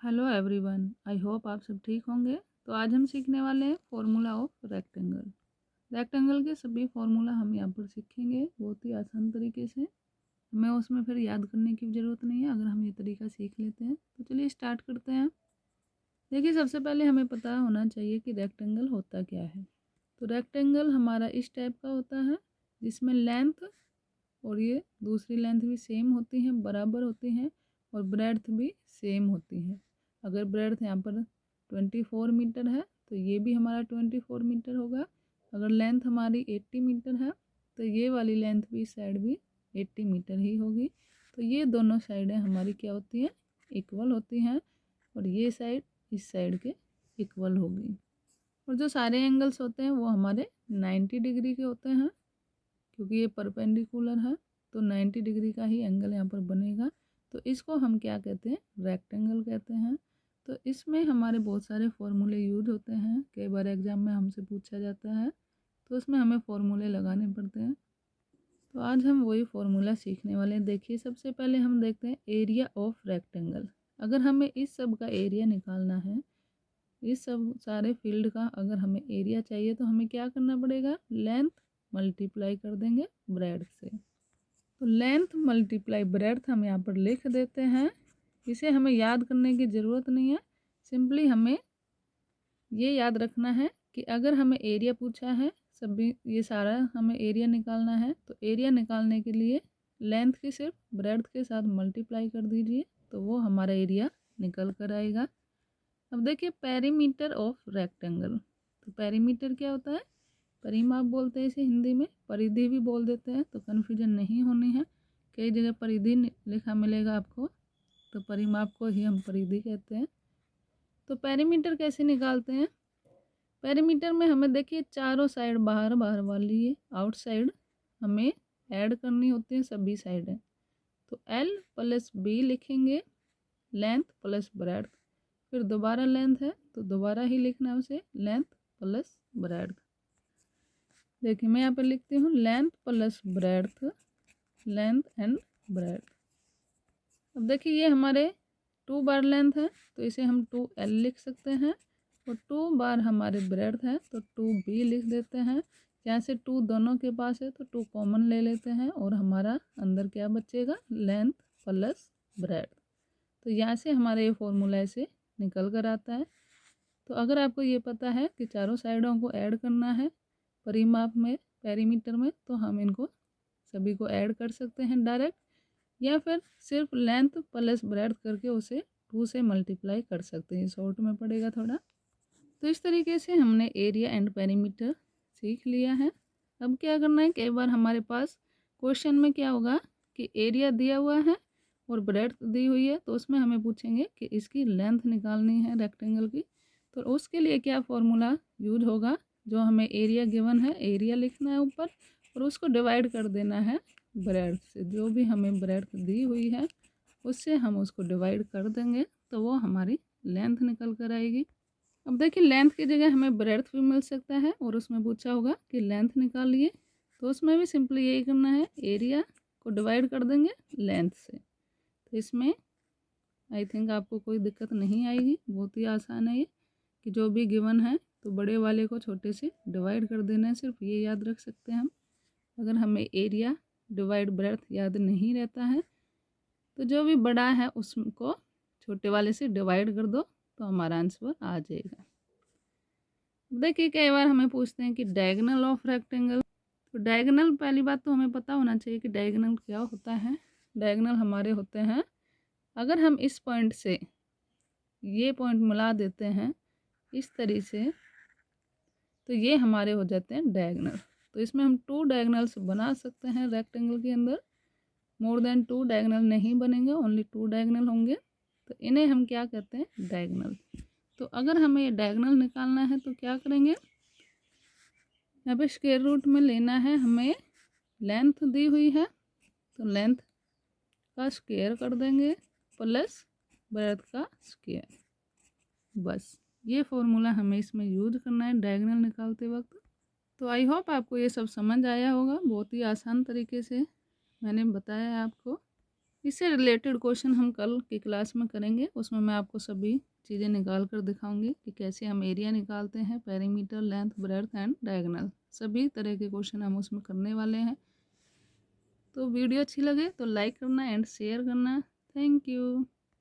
Hello everyone, I hope आप सब ठीक होंगे। तो आज हम सीखने वाले हैं फॉर्मूला ऑफ रेक्टेंगल। रेक्टेंगल के सभी फॉर्मूला हम यहाँ पर सीखेंगे बहुत ही आसान तरीके से। हमें उसमें फिर याद करने की ज़रूरत नहीं है अगर हम ये तरीका सीख लेते हैं। तो चलिए स्टार्ट करते हैं। देखिए, सबसे पहले हमें पता होना चाहिए कि रेक्टेंगल होता क्या है। तो रेक्टेंगल हमारा इस टाइप का होता है जिसमें लेंथ और ये दूसरी लेंथ भी सेम होती हैं, बराबर होती हैं, और ब्रेड्थ भी सेम होती है। अगर ब्रेड्थ यहाँ पर 24 मीटर है तो ये भी हमारा 24 मीटर होगा। अगर लेंथ हमारी 80 मीटर है तो ये वाली लेंथ भी इस साइड भी 80 मीटर ही होगी। तो ये दोनों साइडें हमारी क्या होती हैं, इक्वल होती हैं, और ये साइड इस साइड के इक्वल होगी। और जो सारे एंगल्स होते हैं वो हमारे 90 डिग्री के होते हैं, क्योंकि ये परपेंडिकुलर है तो 90 डिग्री का ही एंगल यहाँ पर बनेगा। तो इसको हम क्या कहते हैं, रेक्टेंगल कहते हैं। तो इसमें हमारे बहुत सारे फॉर्मूले यूज होते हैं, कई बार एग्जाम में हमसे पूछा जाता है तो उसमें हमें फॉर्मूले लगाने पड़ते हैं। तो आज हम वही फॉर्मूला सीखने वाले हैं। देखिए, सबसे पहले हम देखते हैं एरिया ऑफ रेक्टेंगल। अगर हमें इस सब का एरिया निकालना है, इस सब सारे फील्ड का अगर हमें एरिया चाहिए तो हमें क्या करना पड़ेगा, लेंथ मल्टीप्लाई कर देंगे ब्रेड्थ से। तो लेंथ मल्टीप्लाई ब्रेड्थ हम यहाँ पर लिख देते हैं। इसे हमें याद करने की ज़रूरत नहीं है, सिंपली हमें ये याद रखना है कि अगर हमें एरिया पूछा है, सभी ये सारा हमें एरिया निकालना है, तो एरिया निकालने के लिए लेंथ की सिर्फ ब्रेड्थ के साथ मल्टीप्लाई कर दीजिए तो वो हमारा एरिया निकल कर आएगा। अब देखिए, पेरीमीटर ऑफ रेक्टेंगल। तो पेरीमीटर क्या होता है, परिमाप बोलते हैं इसे हिंदी में, परिधि भी बोल देते हैं, तो कन्फ्यूजन नहीं होनी है। कई जगह परिधि लिखा मिलेगा आपको, तो परिमाप को ही हम परिधि कहते हैं। तो पेरीमीटर कैसे निकालते हैं, पेरीमीटर में हमें देखिए चारों साइड बाहर बाहर वाली ये आउटसाइड हमें ऐड करनी होती है सभी साइडें। तो L प्लस बी लिखेंगे, लेंथ प्लस ब्रेड्थ। फिर दोबारा लेंथ है तो दोबारा ही लिखना है उसे, लेंथ प्लस ब्रेड्थ। देखिए, मैं यहाँ पर लिखती हूँ length plus breadth, length and breadth. अब देखिए, ये हमारे 2 बार लेंथ है तो इसे हम 2L लिख सकते हैं, और 2 बार हमारे ब्रेड्थ है तो 2B लिख देते हैं। यहाँ से 2 दोनों के पास है तो 2 कॉमन ले लेते हैं, और हमारा अंदर क्या बचेगा, लेंथ प्लस ब्रेड्थ। तो यहाँ से हमारा ये फॉर्मूला ऐसे निकल कर आता है। तो अगर आपको ये पता है कि चारों साइडों को ऐड करना है परिमाप में, पेरीमीटर में, तो हम इनको सभी को ऐड कर सकते हैं डायरेक्ट, या फिर सिर्फ लेंथ प्लस ब्रेड्थ करके उसे 2 से मल्टीप्लाई कर सकते हैं, शॉर्ट में पड़ेगा थोड़ा। तो इस तरीके से हमने एरिया एंड पेरीमीटर सीख लिया है। अब क्या करना है, कई बार हमारे पास क्वेश्चन में क्या होगा कि एरिया दिया हुआ है और ब्रेड्थ दी हुई है, तो उसमें हमें पूछेंगे कि इसकी लेंथ निकालनी है रेक्टेंगल की। तो उसके लिए क्या फॉर्मूला यूज होगा, जो हमें एरिया गिवन है, एरिया लिखना है ऊपर, और उसको डिवाइड कर देना है ब्रेड्थ से। जो भी हमें ब्रेड्थ दी हुई है उससे हम उसको डिवाइड कर देंगे तो वो हमारी लेंथ निकल कर आएगी। अब देखिए, लेंथ की जगह हमें ब्रेड्थ भी मिल सकता है, और उसमें पूछा होगा कि लेंथ निकालिए, तो उसमें भी सिंपली यही करना है, एरिया को डिवाइड कर देंगे लेंथ से। तो इसमें आई थिंक आपको कोई दिक्कत नहीं आएगी, बहुत ही आसान है ये, कि जो भी गिवन है तो बड़े वाले को छोटे से डिवाइड कर देना है, सिर्फ ये याद रख सकते हैं हम। अगर हमें एरिया डिवाइड ब्रेड्थ याद नहीं रहता है तो जो भी बड़ा है उसको छोटे वाले से डिवाइड कर दो तो हमारा आंसर आ जाएगा। देखिए, कई बार हमें पूछते हैं कि डायगोनल ऑफ रेक्टेंगल। तो डायगोनल, पहली बात तो हमें पता होना चाहिए कि डायगोनल क्या होता है। डायगोनल हमारे होते हैं, अगर हम इस पॉइंट से ये पॉइंट मिला देते हैं इस तरीके से, तो ये हमारे हो जाते हैं डायगोनल। तो इसमें हम 2 डायगोनल्स बना सकते हैं रेक्टेंगल के अंदर। मोर देन 2 डायगोनल नहीं बनेंगे, ओनली 2 डायगोनल होंगे, तो इन्हें हम क्या कहते हैं, डायगोनल। तो अगर हमें ये डायगोनल निकालना है तो क्या करेंगे, यहाँ पे स्क्वायर रूट में लेना है हमें, लेंथ दी हुई है तो लेंथ का स्क्वायर कर देंगे प्लस ब्रेड्थ का स्क्वायर। बस ये फॉर्मूला हमें इसमें यूज करना है डायगोनल निकालते वक्त। तो आई होप आपको ये सब समझ आया होगा, बहुत ही आसान तरीके से मैंने बताया है आपको। इससे रिलेटेड क्वेश्चन हम कल की क्लास में करेंगे। उसमें मैं आपको सभी चीज़ें निकाल कर दिखाऊंगी कि कैसे हम एरिया निकालते हैं, perimeter, length, breadth and diagonal, सभी तरह के क्वेश्चन हम उसमें करने वाले हैं। तो वीडियो अच्छी लगे तो लाइक करना एंड शेयर करना। Thank you.